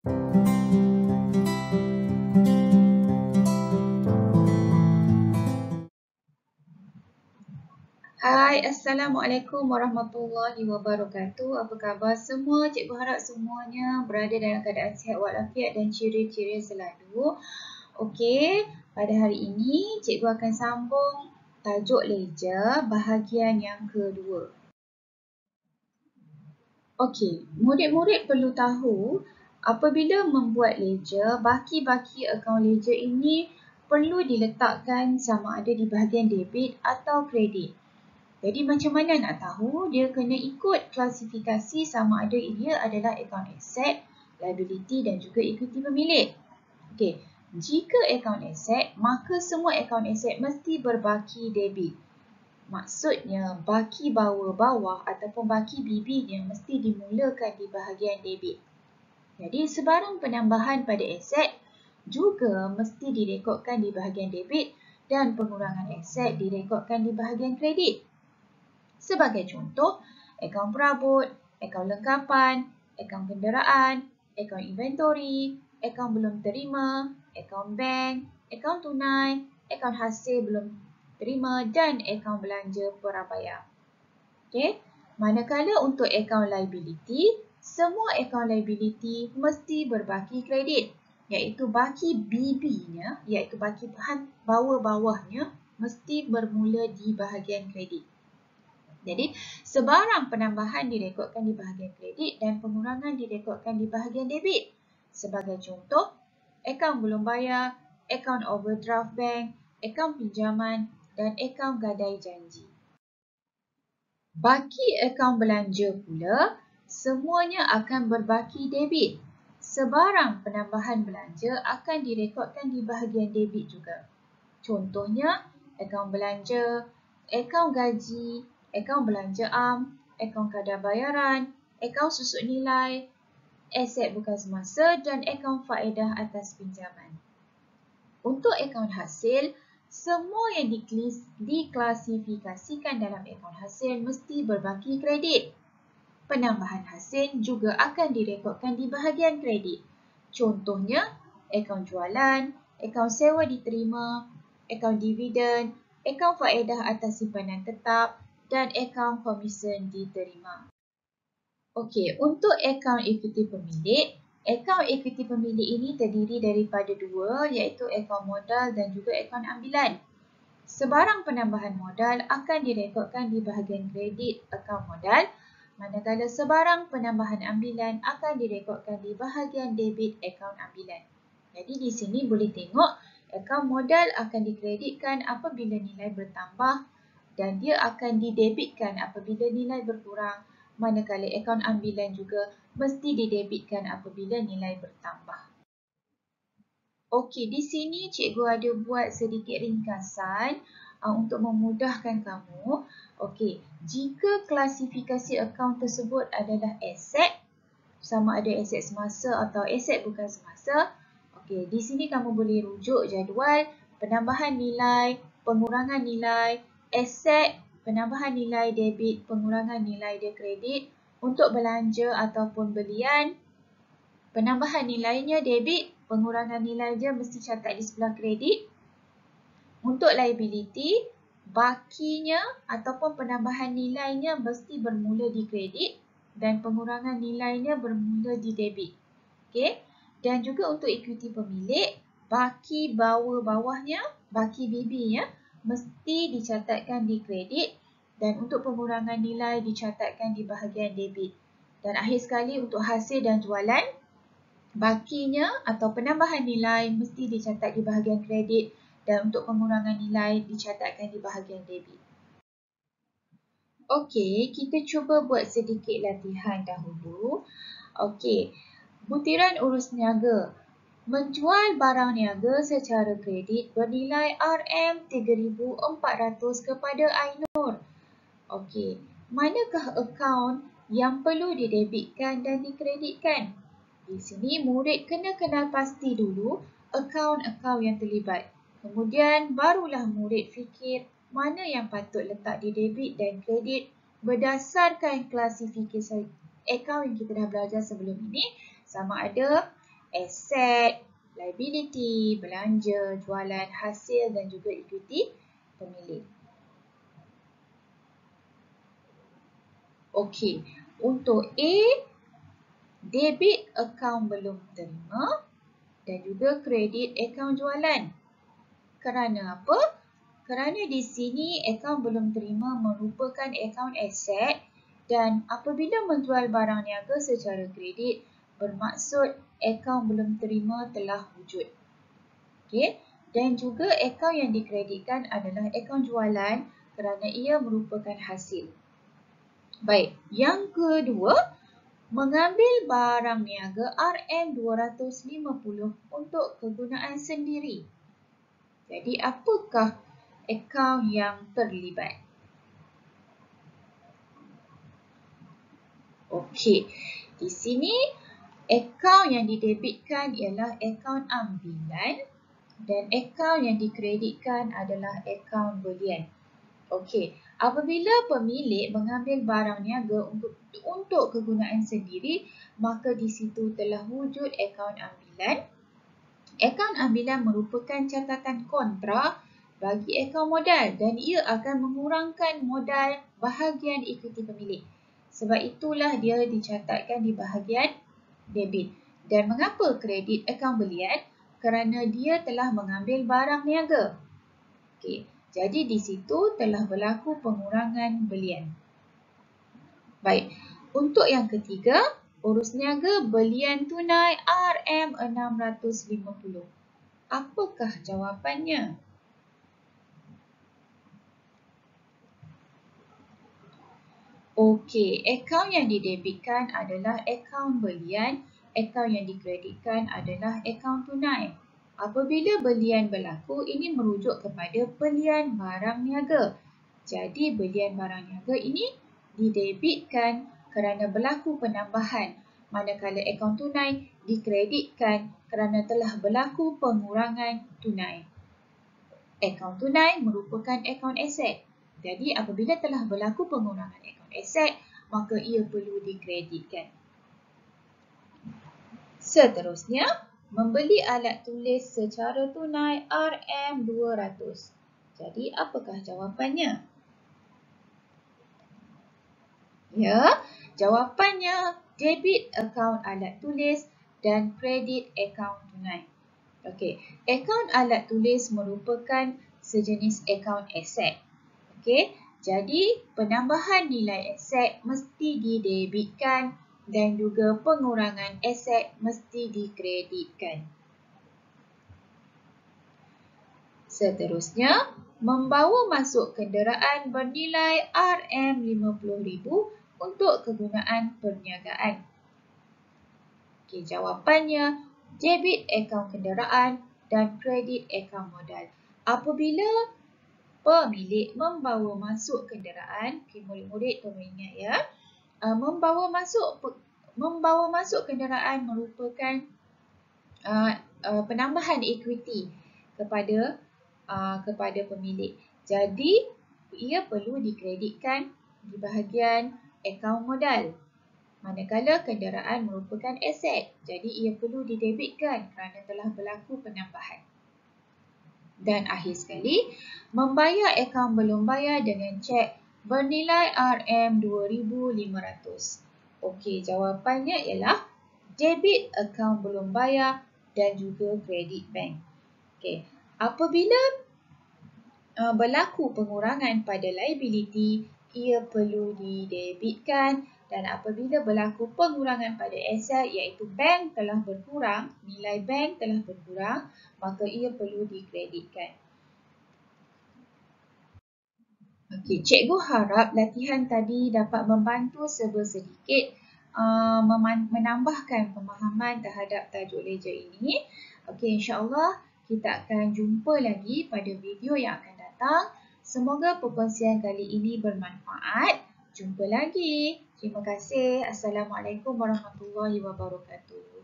Hai, Assalamualaikum warahmatullahi wabarakatuh. Apa khabar semua? Cikgu harap semuanya berada dalam keadaan sihat walafiat dan ceria-ceria selalu. Okey, pada hari ini cikgu akan sambung tajuk leja bahagian yang kedua. Okey, murid-murid perlu tahu apabila membuat leja, baki-baki akaun leja ini perlu diletakkan sama ada di bahagian debit atau kredit. Jadi macam mana nak tahu? Dia kena ikut klasifikasi sama ada ia adalah akaun aset, liability dan juga equity pemilik. Okey, jika akaun aset, maka semua akaun aset mesti berbaki debit. Maksudnya baki bawah ataupun baki BB-nya mesti dimulakan di bahagian debit. Jadi sebarang penambahan pada aset juga mesti direkodkan di bahagian debit dan pengurangan aset direkodkan di bahagian kredit. Sebagai contoh, akaun perabot, akaun lengkapan, akaun kenderaan, akaun inventory, akaun belum terima, akaun bank, akaun tunai, akaun hasil belum terima dan akaun belanja prabayar. Okey, manakala untuk akaun liability, semua akaun liability mesti berbaki kredit, iaitu baki BB-nya, iaitu baki bawah-bawahnya mesti bermula di bahagian kredit. Jadi, sebarang penambahan direkodkan di bahagian kredit dan pengurangan direkodkan di bahagian debit. Sebagai contoh, akaun belum bayar, akaun overdraft bank, akaun pinjaman dan akaun gadai janji. Baki akaun belanja pula, semuanya akan berbaki debit. Sebarang penambahan belanja akan direkodkan di bahagian debit juga. Contohnya, akaun belanja, akaun gaji, akaun belanja am, akaun kadar bayaran, akaun susut nilai, aset bukan semasa dan akaun faedah atas pinjaman. Untuk akaun hasil, semua yang diklasifikasikan dalam akaun hasil mesti berbaki kredit. Penambahan hasil juga akan direkodkan di bahagian kredit. Contohnya, akaun jualan, akaun sewa diterima, akaun dividen, akaun faedah atas simpanan tetap dan akaun komisen diterima. Okey, untuk akaun equity pemilik, akaun equity pemilik ini terdiri daripada dua, iaitu akaun modal dan juga akaun ambilan. Sebarang penambahan modal akan direkodkan di bahagian kredit akaun modal, manakala sebarang penambahan ambilan akan direkodkan di bahagian debit akaun ambilan. Jadi di sini boleh tengok akaun modal akan dikreditkan apabila nilai bertambah dan dia akan didebitkan apabila nilai berkurang, manakala akaun ambilan juga mesti didebitkan apabila nilai bertambah. Okey, di sini cikgu ada buat sedikit ringkasan untuk memudahkan kamu. Okey, jika klasifikasi akaun tersebut adalah aset, sama ada aset semasa atau aset bukan semasa. Okey, di sini kamu boleh rujuk jadual penambahan nilai, pengurangan nilai, aset, penambahan nilai debit, pengurangan nilai dia kredit. Untuk belanja ataupun belian, penambahan nilainya debit, pengurangan nilai dia mesti catat di sebelah kredit. Untuk liability, bakinya ataupun penambahan nilainya mesti bermula di kredit dan pengurangan nilainya bermula di debit. Okey. Dan juga untuk equity pemilik, baki bawah-bawahnya, baki BB-nya mesti dicatatkan di kredit dan untuk pengurangan nilai dicatatkan di bahagian debit. Dan akhir sekali untuk hasil dan jualan, bakinya atau penambahan nilai mesti dicatat di bahagian kredit dan untuk pengurangan nilai dicatatkan di bahagian debit. Okey, kita cuba buat sedikit latihan dahulu. Okey, butiran urus niaga. Menjual barang niaga secara kredit bernilai RM3,400 kepada Ainur. Okey, manakah akaun yang perlu didebitkan dan dikreditkan? Di sini murid kena kenal pasti dulu akaun-akaun yang terlibat. Kemudian barulah murid fikir mana yang patut letak di debit dan kredit berdasarkan klasifikasi akaun yang kita dah belajar sebelum ini, sama ada aset, liability, belanja, jualan, hasil dan juga ekuiti pemilik. Okey, untuk A, debit akaun belum terima dan juga kredit akaun jualan. Kerana apa? Kerana di sini akaun belum terima merupakan akaun aset dan apabila menjual barang niaga secara kredit bermaksud akaun belum terima telah wujud. Okey, dan juga akaun yang dikreditkan adalah akaun jualan kerana ia merupakan hasil. Baik, yang kedua, mengambil barang niaga RM250 untuk kegunaan sendiri. Jadi apakah akaun yang terlibat? Okey, di sini akaun yang didebitkan ialah akaun ambilan dan akaun yang dikreditkan adalah akaun belian. Okey, apabila pemilik mengambil barang niaga untuk kegunaan sendiri, maka di situ telah wujud akaun ambilan. Akaun ambilan merupakan catatan kontra bagi akaun modal dan ia akan mengurangkan modal bahagian ekuiti pemilik. Sebab itulah dia dicatatkan di bahagian debit. Dan mengapa kredit akaun belian? Kerana dia telah mengambil barang niaga. Okey, jadi di situ telah berlaku pengurangan belian. Baik, untuk yang ketiga, urus niaga belian tunai RM650. Apakah jawapannya? Okey, akaun yang didebitkan adalah akaun belian, akaun yang dikreditkan adalah akaun tunai. Apabila belian berlaku, ini merujuk kepada belian barang niaga. Jadi, belian barang niaga ini didebitkan kerana berlaku penambahan, manakala akaun tunai dikreditkan kerana telah berlaku pengurangan tunai. Akaun tunai merupakan akaun aset. Jadi, apabila telah berlaku pengurangan akaun aset, maka ia perlu dikreditkan. Seterusnya, membeli alat tulis secara tunai RM200. Jadi, apakah jawapannya? Ya, jawapannya debit akaun alat tulis dan kredit akaun tunai. Okey, akaun alat tulis merupakan sejenis akaun aset. Okey, jadi penambahan nilai aset mesti didebitkan dan juga pengurangan aset mesti dikreditkan. Seterusnya, membawa masuk kenderaan bernilai RM50,000 untuk kegunaan perniagaan. Okey, jawapannya debit akaun kenderaan dan kredit akaun modal. Apabila pemilik membawa masuk kenderaan, murid-murid perlu ingat ya, membawa masuk kenderaan merupakan penambahan ekuiti kepada pemilik. Jadi, ia perlu dikreditkan di bahagian akaun modal. Manakala kenderaan merupakan aset, jadi ia perlu didebitkan kerana telah berlaku penambahan. Dan akhir sekali, membayar akaun belum bayar dengan cek bernilai RM2,500. Okey, jawapannya ialah debit akaun belum bayar dan juga kredit bank. Okey, apabila berlaku pengurangan pada liability, ia perlu didebitkan, dan apabila berlaku pengurangan pada aset iaitu bank telah berkurang, nilai bank telah berkurang, maka ia perlu dikreditkan. Okey, cikgu harap latihan tadi dapat membantu sedikit menambahkan pemahaman terhadap tajuk ledger ini. Okey, insya-Allah kita akan jumpa lagi pada video yang akan datang. Semoga perkongsian kali ini bermanfaat. Jumpa lagi. Terima kasih. Assalamualaikum warahmatullahi wabarakatuh.